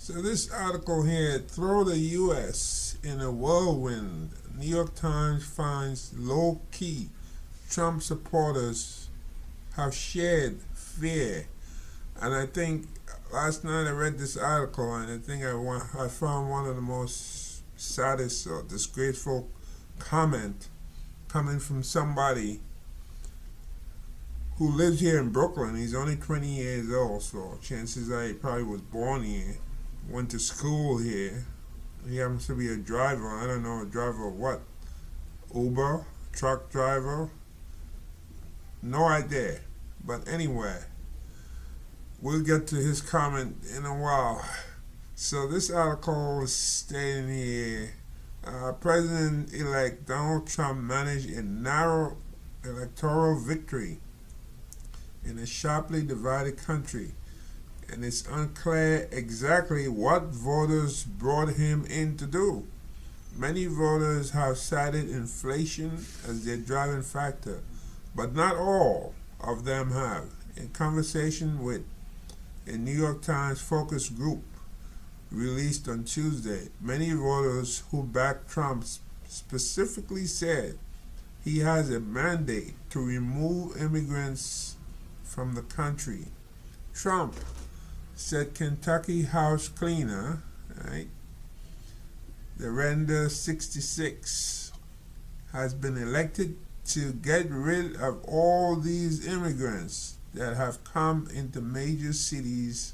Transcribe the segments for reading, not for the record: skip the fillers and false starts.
So this article here, throw the U.S. in a whirlwind. New York Times finds low-key Trump supporters have shared fear. And I think last night I read this article, and I think I found one of the most saddest or disgraceful comment coming from somebody who lives here in Brooklyn. He's only 20 years old, so chances are he probably was born here, went to school here. He happens to be a driver. I don't know, a driver of what? Uber? Truck driver? No idea. But anyway, we'll get to his comment in a while. So this article is stating here, President-elect Donald Trump managed a narrow electoral victory in a sharply divided country, and it's unclear exactly what voters brought him in to do. Many voters have cited inflation as their driving factor, but not all of them have. In conversation with a New York Times focus group released on Tuesday, many voters who backed Trump specifically said he has a mandate to remove immigrants from the country. Trump, said Kentucky House Cleaner, right, the Render 66, has been elected to get rid of all these immigrants that have come into major cities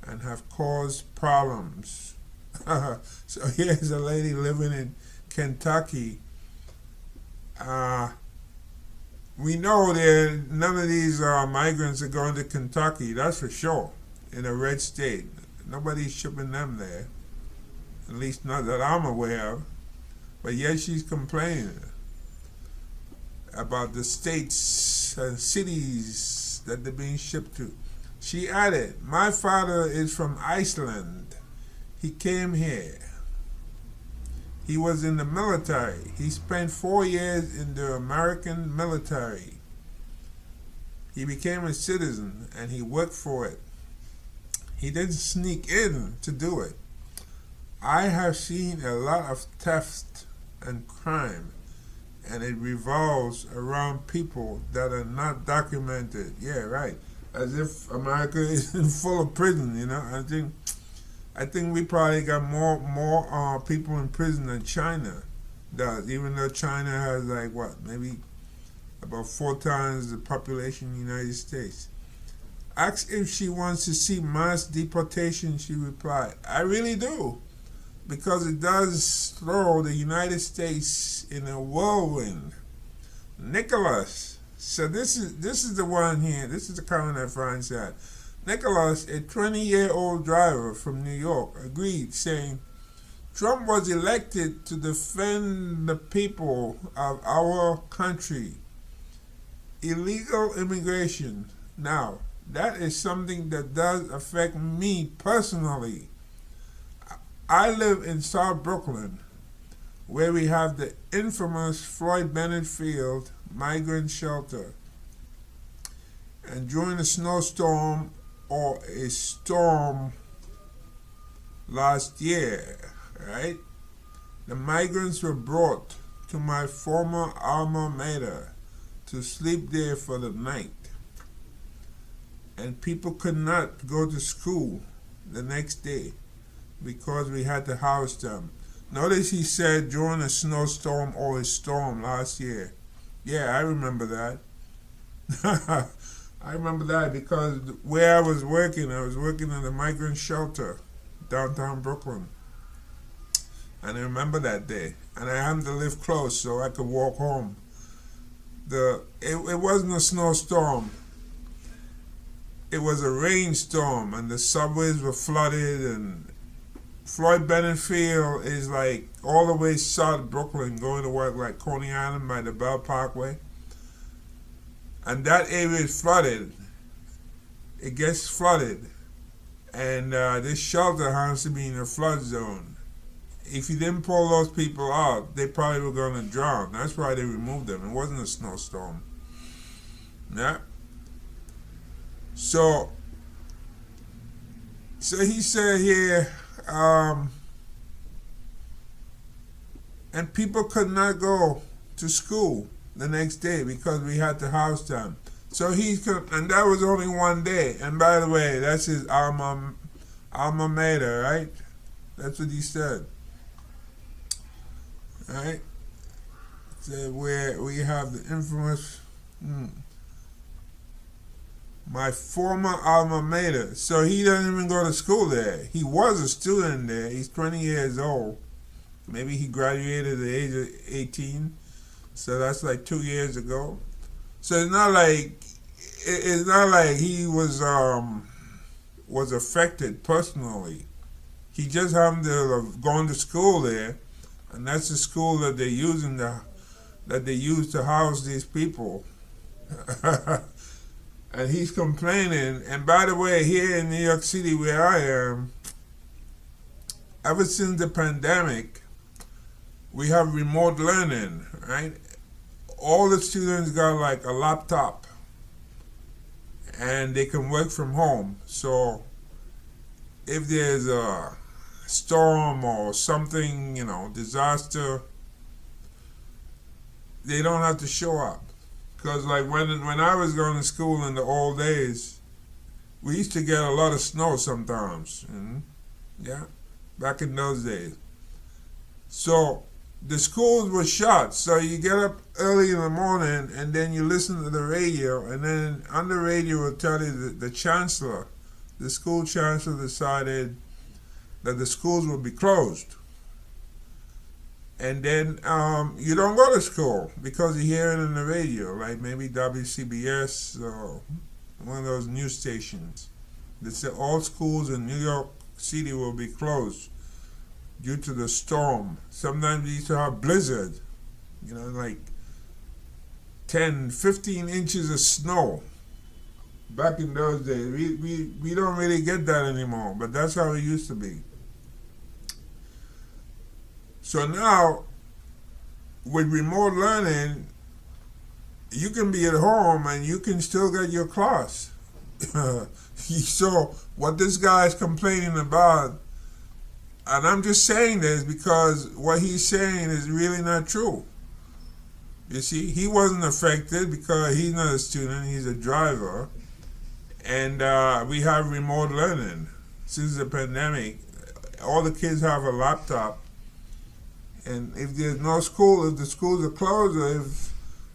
and have caused problems. So here's a lady living in Kentucky. We know that none of these migrants are going to Kentucky, that's for sure, in a red state. Nobody's shipping them there, at least not that I'm aware of. But yet she's complaining about the states and cities that they're being shipped to. She added, "My father is from Iceland. He came here. He was in the military. He spent 4 years in the American military. He became a citizen and he worked for it. He didn't sneak in to do it. I have seen a lot of theft and crime, and it revolves around people that are not documented." Yeah, right. As if America isn't full of prison, you know. I think we probably got more people in prison than China does, even though China has like what, maybe about 4 times the population of the United States. Asked if she wants to see mass deportation, she replied, "I really do, because it does throw the United States in a whirlwind." Nicholas, so this is the one here. This is the comment I find sad. Nicholas, a 20-year-old driver from New York, agreed, saying, "Trump was elected to defend the people of our country. Illegal immigration. Now, that is something that does affect me personally. I live in South Brooklyn, where we have the infamous Floyd Bennett Field migrant shelter. And during a snowstorm or a storm last year, right, the migrants were brought to my former alma mater to sleep there for the night. And people could not go to school the next day because we had to house them." Notice he said during a snowstorm or a storm last year. Yeah, I remember that. I remember that because where I was working in a migrant shelter downtown Brooklyn. And I remember that day. And I happened to live close so I could walk home. It wasn't a snowstorm. It was a rainstorm, and the subways were flooded, and Floyd Bennett Field is like all the way south Brooklyn, going to work like Coney Island by the Bell Parkway. And that area is flooded. It gets flooded. And this shelter happens to be in a flood zone. If you didn't pull those people out, they probably were going to drown. That's why they removed them. It wasn't a snowstorm. Yeah. So So he said here, and people could not go to school the next day because we had to house them. So and that was only one day. And by the way, that's his alma mater, right? That's what he said, right? So where we have the infamous, my former alma mater. So he doesn't even go to school there. He was a student there. He's 20 years old. Maybe he graduated at the age of 18. So that's like 2 years ago. So it's not like he was affected personally. He just happened to have gone to school there, and that's the school that they use to house these people. And he's complaining. And by the way, here in New York City where I am, ever since the pandemic, we have remote learning, right? All the students got like a laptop and they can work from home. So if there's a storm or something, disaster, they don't have to show up. Because like when I was going to school in the old days, we used to get a lot of snow sometimes. Yeah, back in those days. So the schools were shut, so you get up early in the morning and then you listen to the radio, and then on the radio will tell you that the school chancellor decided that the schools will be closed. And then you don't go to school because you hear it on the radio, like maybe WCBS or one of those news stations. They say all schools in New York City will be closed due to the storm. Sometimes we used to have blizzard, like 10, 15 inches of snow. Back in those days, we don't really get that anymore, but that's how it used to be. So now, with remote learning, you can be at home and you can still get your class. So what this guy is complaining about, and I'm just saying this because what he's saying is really not true. You see, he wasn't affected because he's not a student, he's a driver. And we have remote learning. Since the pandemic, all the kids have a laptop. And if there's no school, if the schools are closed, or if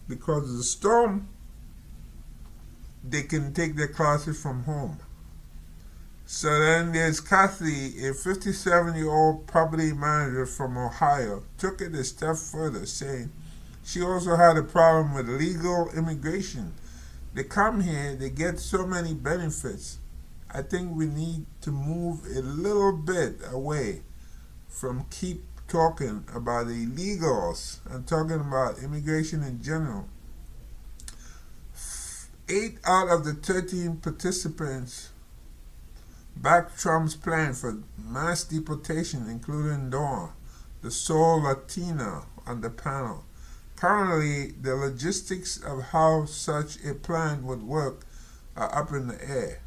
because of the storm, they can take their classes from home. So then there's Kathy, a 57-year-old property manager from Ohio, took it a step further, saying she also had a problem with legal immigration. They come here, they get so many benefits. I think we need to move a little bit away from keep talking about the illegals and talking about immigration in general. 8 out of the 13 participants backed Trump's plan for mass deportation, including Dawn, the sole Latina on the panel. Currently, the logistics of how such a plan would work are up in the air,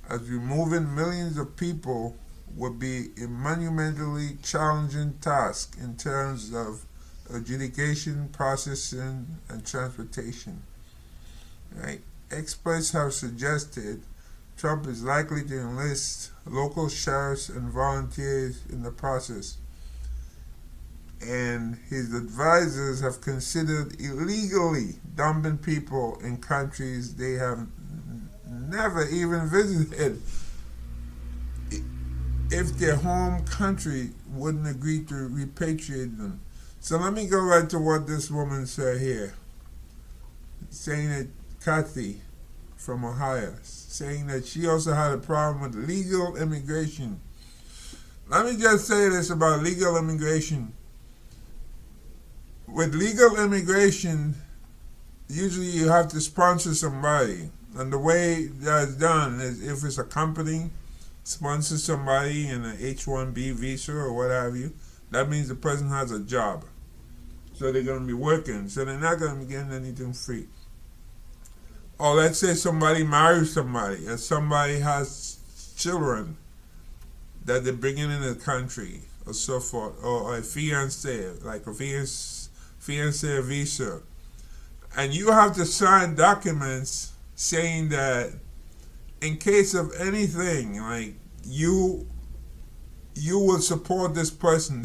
as removing millions of people would be a monumentally challenging task in terms of adjudication, processing, and transportation. Right? Experts have suggested Trump is likely to enlist local sheriffs and volunteers in the process, and his advisors have considered illegally dumping people in countries they have never even visited if their home country wouldn't agree to repatriate them. So let me go right to what this woman said here, saying that Kathy from Ohio, saying that she also had a problem with legal immigration. Let me just say this about legal immigration. With legal immigration, usually you have to sponsor somebody. And the way that's done is if it's a company sponsors somebody in an H-1B visa or what have you, that means the person has a job. So they're going to be working. So they're not going to be getting anything free. Or let's say somebody marries somebody and somebody has children that they're bringing in the country, or so forth, or a fiance, like a fiance visa, and you have to sign documents saying that in case of anything, like you will support this person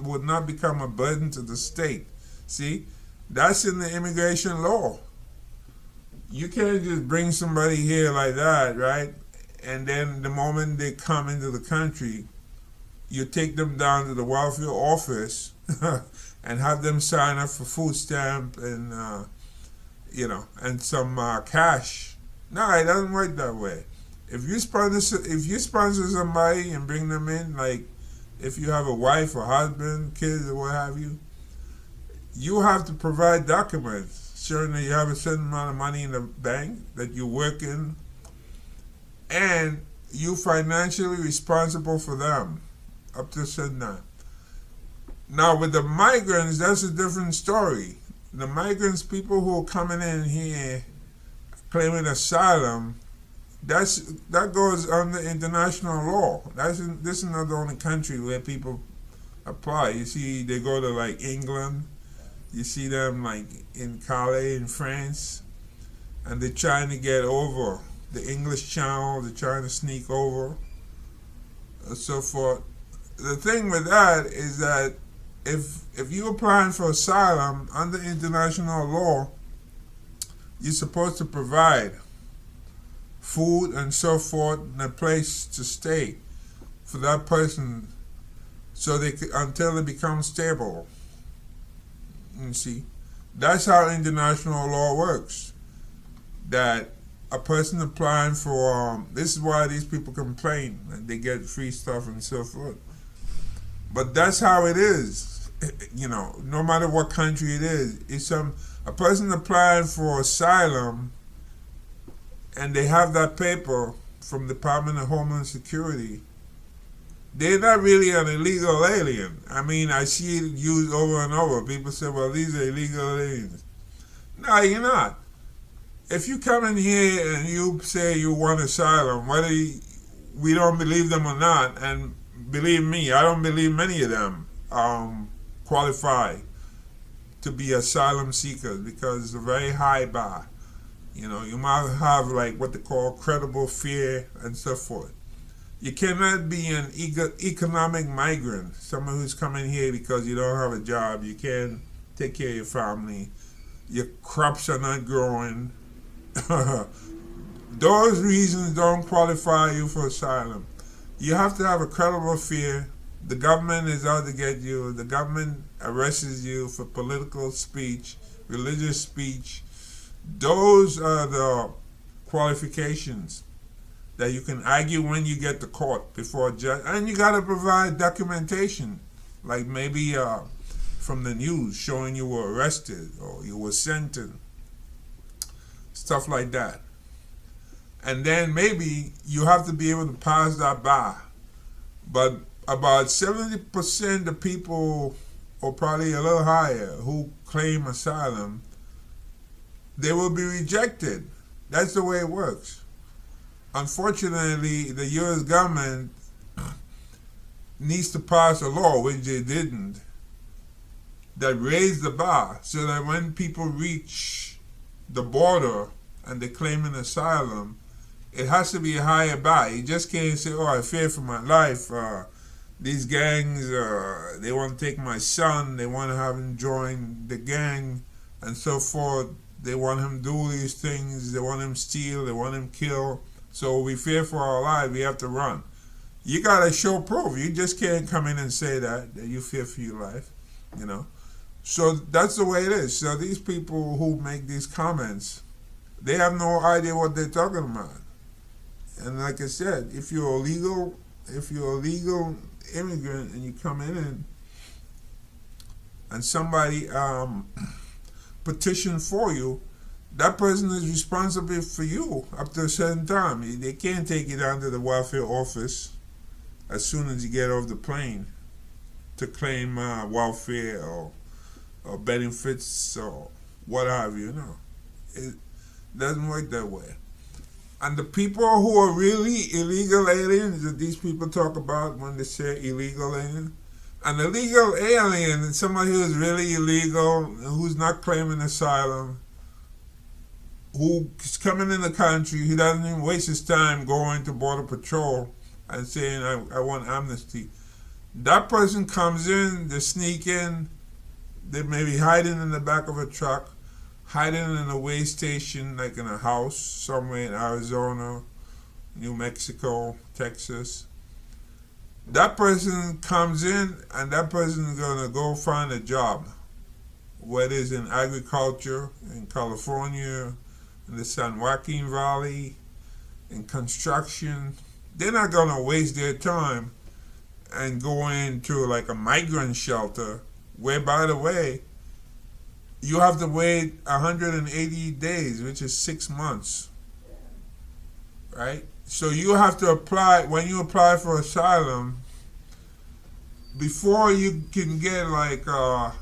would not become a burden to the state. See, that's in the immigration law. You can't just bring somebody here like that, right? And then the moment they come into the country, you take them down to the welfare office and have them sign up for food stamp and and some cash. No, it doesn't work that way. If you sponsor somebody and bring them in, like if you have a wife or husband, kids, or what have you, you have to provide documents showing that you have a certain amount of money in the bank, that you're working, and you're financially responsible for them up to a certain time. Now with the migrants, that's a different story. The migrants, people who are coming in here claiming asylum, that goes under international law. This is not the only country where people apply. You see, they go to like England. You see them like in Calais in France, and they're trying to get over the English Channel. They're trying to sneak over, and so forth. The thing with that is that if you're applying for asylum under international law, you're supposed to provide food and so forth and a place to stay for that person, so until they become stable. You see, that's how international law works. That a person applying for this is why these people complain and they get free stuff and so forth. But that's how it is. No matter what country it is, it's a person applying for asylum and they have that paper from the Department of Homeland Security. They're not really an illegal alien. I mean, I see it used over and over. People say, well, these are illegal aliens. No, you're not. If you come in here and you say you want asylum, whether we don't believe them or not, and believe me, I don't believe many of them qualify to be asylum seekers, because it's a very high bar. You might have like what they call credible fear and so forth. You cannot be an economic migrant, someone who's coming here because you don't have a job, you can't take care of your family, your crops are not growing. Those reasons don't qualify you for asylum. You have to have a credible fear. The government is out to get you. The government arrests you for political speech, religious speech. Those are the qualifications that you can argue when you get to court before a judge. And you got to provide documentation, like maybe from the news showing you were arrested or you were sentenced, stuff like that. And then maybe you have to be able to pass that bar. But about 70% of people, or probably a little higher, who claim asylum, they will be rejected. That's the way it works. Unfortunately, the U.S. government needs to pass a law, which they didn't, that raised the bar so that when people reach the border and they claim an asylum, it has to be a higher bar. You just can't say, oh, I fear for my life. These gangs, they want to take my son. They want to have him join the gang and so forth. They want him to do these things. They want him steal. They want him kill. So we fear for our lives. We have to run. You got to show proof. You just can't come in and say that you fear for your life, So that's the way it is. So these people who make these comments, they have no idea what they're talking about. And like I said, if you're a legal immigrant and you come in and somebody petition for you, that person is responsible for you up to a certain time. They can't take you down to the welfare office as soon as you get off the plane to claim welfare or benefits or what have you. No, it doesn't work that way. And the people who are really illegal aliens that these people talk about when they say illegal alien, an illegal alien is somebody who is really illegal, who's not claiming asylum, who's coming in the country, he doesn't even waste his time going to Border Patrol and saying, I want amnesty. That person comes in, they sneak in, they may be hiding in the back of a truck, hiding in a way station, like in a house somewhere in Arizona, New Mexico, Texas. That person comes in and that person is going to go find a job, whether it's in agriculture, in California, in the San Joaquin Valley, in construction. They're not going to waste their time and go into like a migrant shelter where, by the way, you have to wait 180 days, which is 6 months, right? So you have to apply, when you apply for asylum, before you can get like the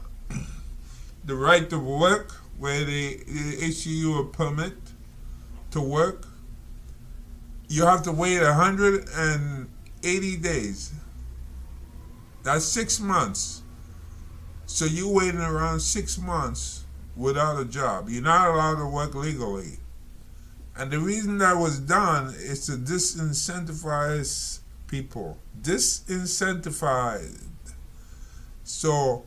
right to work, where they issue you a permit to work, you have to wait 180 days. That's 6 months. So you're waiting around 6 months without a job. You're not allowed to work legally. And the reason that was done is to disincentivize people. Disincentivize. So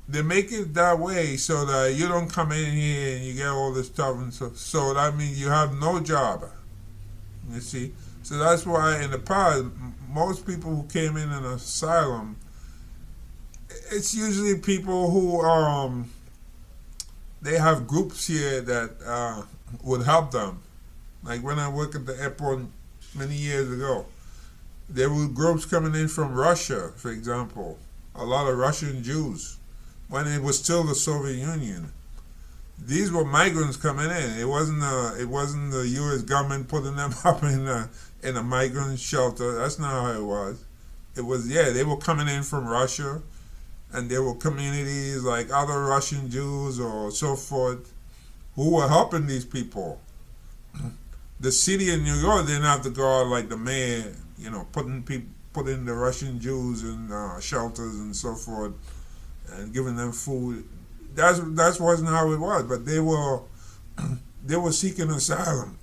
they make it that way so that you don't come in here and you get all this stuff. And so that means you have no job. You see? So that's why in the past, most people who came in an asylum, it's usually people who they have groups here that would help them. Like when I worked at the airport many years ago, there were groups coming in from Russia, for example, a lot of Russian Jews, when it was still the Soviet Union. These were migrants coming in. It wasn't the U.S. government putting them up in a migrant shelter. That's not how it was. It was, they were coming in from Russia, and there were communities like other Russian Jews or so forth who were helping these people. The city of New York didn't have to go out like the mayor, putting the Russian Jews in shelters and so forth, and giving them food. That wasn't how it was. But they were seeking asylum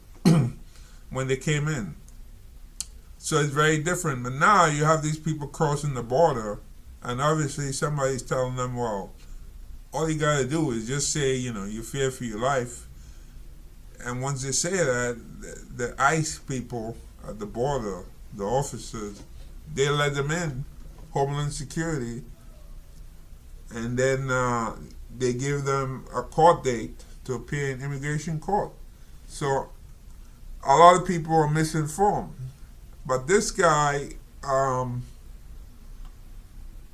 when they came in. So it's very different. But now you have these people crossing the border, and obviously somebody's telling them, well, all you got to do is just say, you fear for your life. And once they say that, the ICE people at the border, the officers, they let them in, Homeland Security, and then they give them a court date to appear in immigration court. So a lot of people are misinformed. But this guy,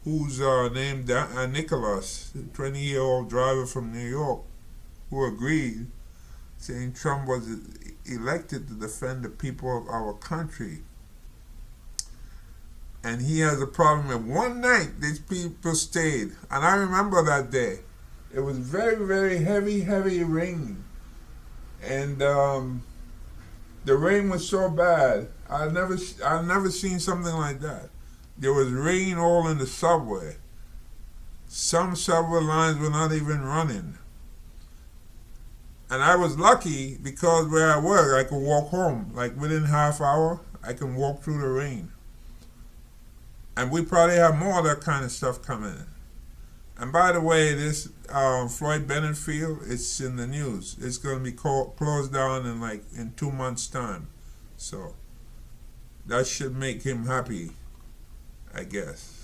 who's named Nicholas, a 20-year-old driver from New York, who agreed, saying Trump was elected to defend the people of our country. And he has a problem that one night these people stayed. And I remember that day. It was very, very heavy rain. And the rain was so bad. I've never seen something like that. There was rain all in the subway. Some subway lines were not even running. And I was lucky because where I work, I could walk home. Like within half hour, I can walk through the rain. And we probably have more of that kind of stuff coming in. And by the way, this Floyd Bennett Field, it's in the news. It's going to be closed down in 2 months' time. So that should make him happy, I guess.